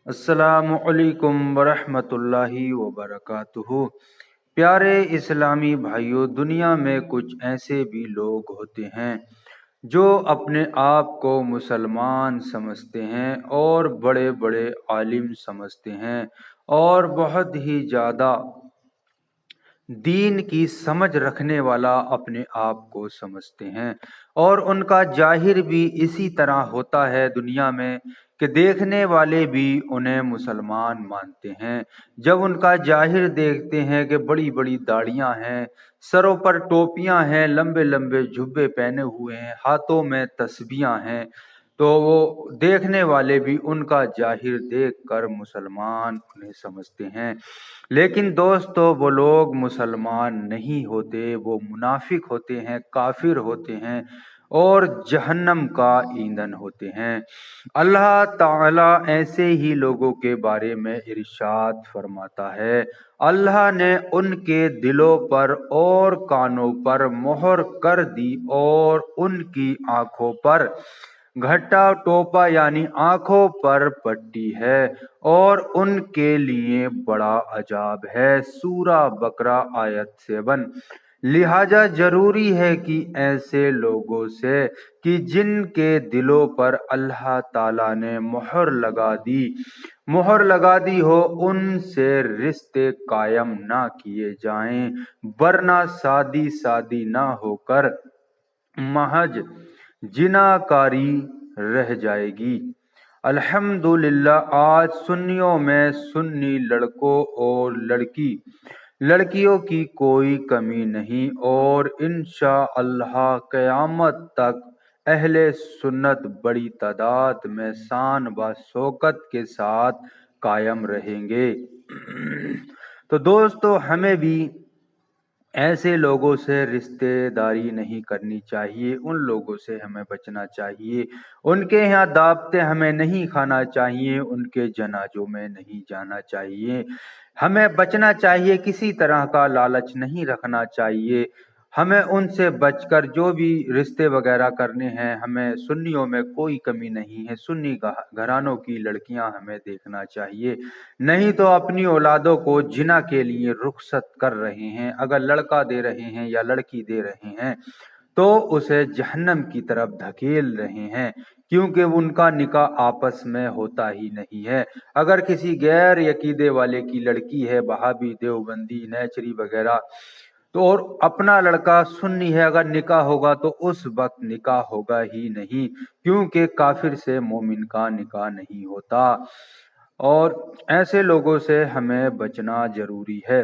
السلام علیکم ورحمۃ اللہ وبرکاتہ۔ پیارے اسلامی بھائیوں، دنیا میں کچھ ایسے بھی لوگ ہوتے ہیں جو اپنے آپ کو مسلمان سمجھتے ہیں اور بڑے بڑے عالم سمجھتے ہیں اور بہت ہی زیادہ دین کی سمجھ رکھنے والا اپنے آپ کو سمجھتے ہیں، اور ان کا ظاہر بھی اسی طرح ہوتا ہے دنیا میں کہ دیکھنے والے بھی انہیں مسلمان مانتے ہیں۔ جب ان کا ظاہر دیکھتے ہیں کہ بڑی بڑی داڑیاں ہیں، سروں پر ٹوپیاں ہیں، لمبے لمبے جھبے پہنے ہوئے ہیں، ہاتھوں میں تسبیحاں ہیں، تو وہ دیکھنے والے بھی ان کا ظاہر دیکھ کر مسلمان انہیں سمجھتے ہیں۔ لیکن دوستو، وہ لوگ مسلمان نہیں ہوتے، وہ منافق ہوتے ہیں، کافر ہوتے ہیں اور جہنم کا ایندھن ہوتے ہیں۔ اللہ تعالی ایسے ہی لوگوں کے بارے میں ارشاد فرماتا ہے، اللہ نے ان کے دلوں پر اور کانوں پر مہر کر دی اور ان کی آنکھوں پر گھٹا ٹوپا یعنی آنکھوں پر پٹی ہے، اور ان کے لیے بڑا عذاب ہے۔ سورہ بقرہ آیت 7۔ لہذا ضروری ہے کہ ایسے لوگوں سے کہ جن کے دلوں پر اللہ تعالیٰ نے مہر لگا دی ہو، ان سے رشتے قائم نہ کیے جائیں، ورنہ شادی نہ ہو کر محض جناکاری رہ جائے گی۔ الحمدللہ آج سنیوں میں سنی لڑکوں اور لڑکیوں کی کوئی کمی نہیں، اور انشاءاللہ قیامت تک اہل سنت بڑی تعداد میں شان و شوکت کے ساتھ قائم رہیں گے۔ تو دوستو، ہمیں بھی ایسے لوگوں سے رشتے داری نہیں کرنی چاہیے، ان لوگوں سے ہمیں بچنا چاہیے، ان کے یہاں دعوتیں ہمیں نہیں کھانا چاہیے، ان کے جنازوں میں نہیں جانا چاہیے، ہمیں بچنا چاہیے، کسی طرح کا لالچ نہیں رکھنا چاہیے، ہمیں ان سے بچ کر جو بھی رشتے وغیرہ کرنے ہیں، ہمیں سنیوں میں کوئی کمی نہیں ہے، سنی گھرانوں کی لڑکیاں ہمیں دیکھنا چاہیے، نہیں تو اپنی اولادوں کو جنا کے لیے رخصت کر رہے ہیں۔ اگر لڑکا دے رہے ہیں یا لڑکی دے رہے ہیں تو اسے جہنم کی طرف دھکیل رہے ہیں، کیونکہ ان کا نکاح آپس میں ہوتا ہی نہیں ہے۔ اگر کسی غیر عقیدے والے کی لڑکی ہے، وہابی، دیوبندی، نیچری وغیرہ، تو اور اپنا لڑکا سنی ہے، اگر نکاح ہوگا تو اس وقت نکاح ہوگا ہی نہیں، کیونکہ کافر سے مومن کا نکاح نہیں ہوتا، اور ایسے لوگوں سے ہمیں بچنا ضروری ہے۔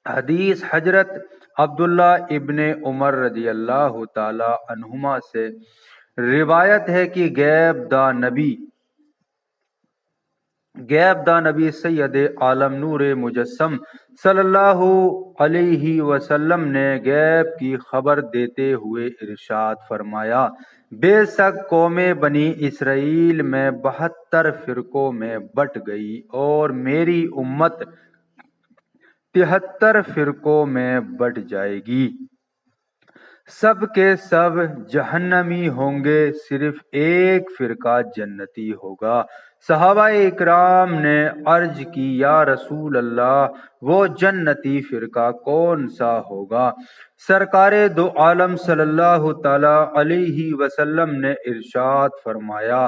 حدیث حضرت عبداللہ ابن عمر رضی اللہ تعالی عنہما سے روایت ہے کہ غیب نبی سید عالم نور مجسم صلی اللہ علیہ وسلم نے غیب کی خبر دیتے ہوئے ارشاد فرمایا، بے شک قوم بنی اسرائیل میں 72 فرقوں میں بٹ گئی، اور میری امت 73 فرقوں میں بٹ جائے گی، سب کے سب جہنمی ہوں گے، صرف ایک فرقہ جنتی ہوگا۔ صحابہ اکرام نے عرض کی، یا رسول اللہ، وہ جنتی فرقہ کون سا ہوگا؟ سرکار دو عالم صلی اللہ تعالی علیہ وسلم نے ارشاد فرمایا،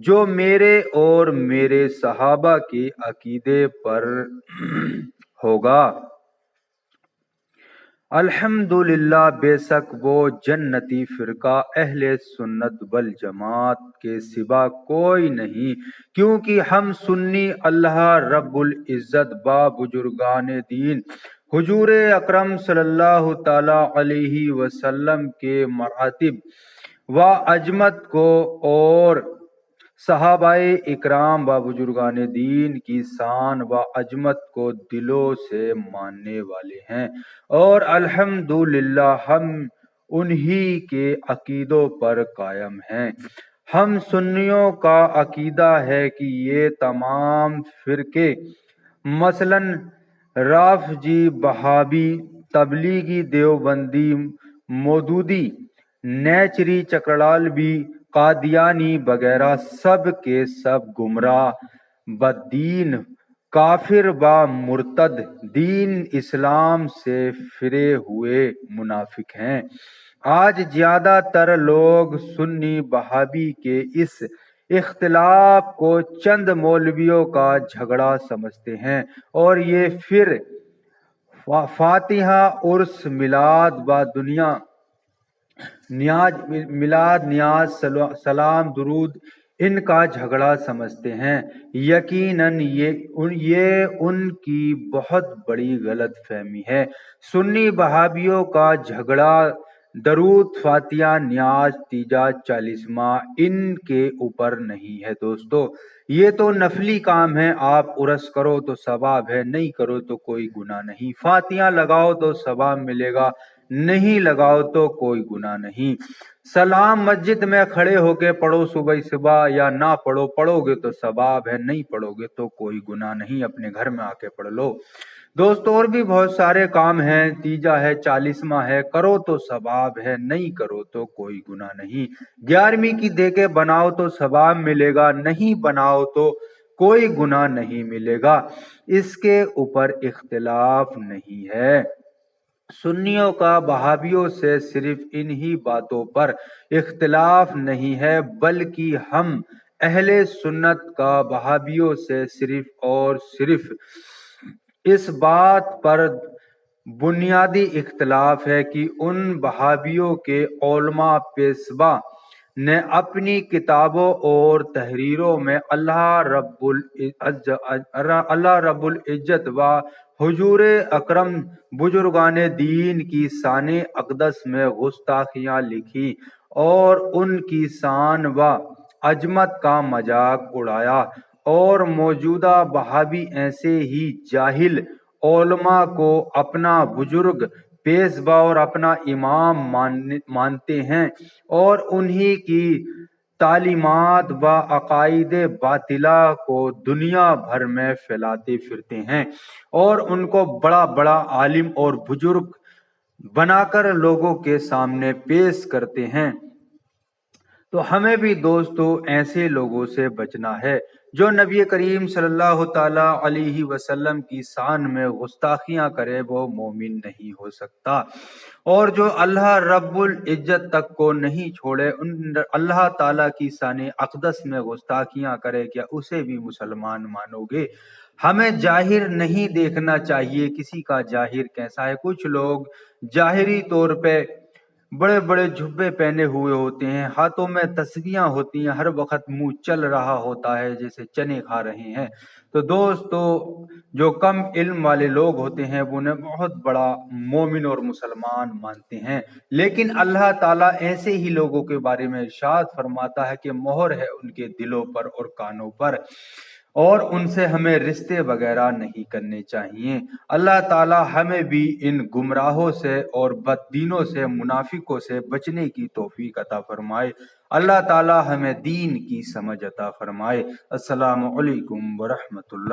جو میرے اور میرے صحابہ کے عقیدے پر ہوگا۔ الحمدللہ، بے شک وہ جنتی فرقہ اہل سنت والجماعت کے سوا کوئی نہیں، کیونکہ ہم سنی اللہ رب العزت با بزرگان دین حضور اکرم صلی اللہ تعالی علیہ وسلم کے مراتب و عظمت کو اور صحابہ اکرام و بزرگان دین کی شان و عظمت کو دلوں سے ماننے والے ہیں، اور الحمدللہ ہم انہی کے عقیدوں پر قائم ہیں۔ ہم سنیوں کا عقیدہ ہے کہ یہ تمام فرقے مثلاً رافضی، وہابی، تبلیغی، دیوبندی، مودودی، نیچری، چکڑالوی، قادیانی وغیرہ سب کے سب گمراہ بدین کافر و مرتد، دین اسلام سے فرے ہوئے منافق ہیں۔ آج زیادہ تر لوگ سنی بہابی کے اس اختلاف کو چند مولویوں کا جھگڑا سمجھتے ہیں، اور یہ پھر فاتحہ، عرس، میلاد و دنیا نیاز، سلام، درود ان کا جھگڑا سمجھتے ہیں۔ یقیناً یہ ان کی بہت بڑی غلط فہمی ہے۔ سنی بہابیوں کا جھگڑا درود، فاتحہ، نیاز، تیجا، چالیسواں ان کے اوپر نہیں ہے دوستو۔ یہ تو نفلی کام ہے، آپ عرس کرو تو ثواب ہے، نہیں کرو تو کوئی گناہ نہیں۔ فاتحہ لگاؤ تو ثواب ملے گا، نہیں لگاؤ تو کوئی گناہ نہیں۔ سلام مسجد میں کھڑے ہو کے پڑھو صبح صبح، یا نہ پڑھو گے تو ثواب ہے، نہیں پڑھو گے تو کوئی گناہ نہیں، اپنے گھر میں آ کے پڑھ لو۔ دوستو اور بھی بہت سارے کام ہیں، تیجا ہے، چالیسواں ہے، کرو تو ثواب ہے، نہیں کرو تو کوئی گناہ نہیں۔ 11ویں کی دیگیں بناؤ تو ثواب ملے گا، نہیں بناؤ تو کوئی گناہ نہیں ملے گا، اس کے اوپر اختلاف نہیں ہے۔ سنیوں کا بہابیوں سے صرف انہی باتوں پر اختلاف نہیں ہے، بلکہ ہم اہل سنت کا بہابیوں سے صرف اور صرف اس بات پر بنیادی اختلاف ہے کہ ان بہابیوں کے علماء پیشوا نے اپنی کتابوں اور تحریروں میں اللہ رب العزت و حضور اکرم بزرگان دین کی شان اقدس میں گستاخیاں لکھی، اور ان کی شان و عظمت کا مذاق اڑایا، اور موجودہ بہابی ایسے ہی جاہل علماء کو اپنا بزرگ، پیشوا اور اپنا امام مانتے ہیں، اور انہی کی تعلیمات و عقائد باطلہ کو دنیا بھر میں پھیلاتے پھرتے ہیں، اور ان کو بڑا بڑا عالم اور بزرگ بنا کر لوگوں کے سامنے پیش کرتے ہیں۔ تو ہمیں بھی دوستو ایسے لوگوں سے بچنا ہے جو نبی کریم صلی اللہ تعالی علیہ وسلم کی شان میں گستاخیاں کرے، وہ مومن نہیں ہو سکتا، اور جو اللہ رب العزت تک کو نہیں چھوڑے، اللہ تعالی کی شان اقدس میں گستاخیاں کرے، کیا اسے بھی مسلمان مانو گے؟ ہمیں ظاہر نہیں دیکھنا چاہیے کسی کا ظاہر کیسا ہے۔ کچھ لوگ ظاہری طور پہ بڑے بڑے جھبے پہنے ہوئے ہوتے ہیں، ہاتھوں میں تسبیحاں ہوتی ہیں، ہر وقت منہ چل رہا ہوتا ہے جیسے چنے کھا رہے ہیں۔ تو دوستو جو کم علم والے لوگ ہوتے ہیں وہ انہیں بہت بڑا مومن اور مسلمان مانتے ہیں، لیکن اللہ تعالیٰ ایسے ہی لوگوں کے بارے میں ارشاد فرماتا ہے کہ مہر ہے ان کے دلوں پر اور کانوں پر، اور ان سے ہمیں رشتے وغیرہ نہیں کرنے چاہیے۔ اللہ تعالی ہمیں بھی ان گمراہوں سے اور بددینوں سے، منافقوں سے بچنے کی توفیق عطا فرمائے۔ اللہ تعالی ہمیں دین کی سمجھ عطا فرمائے۔ السلام علیکم ورحمۃ اللہ۔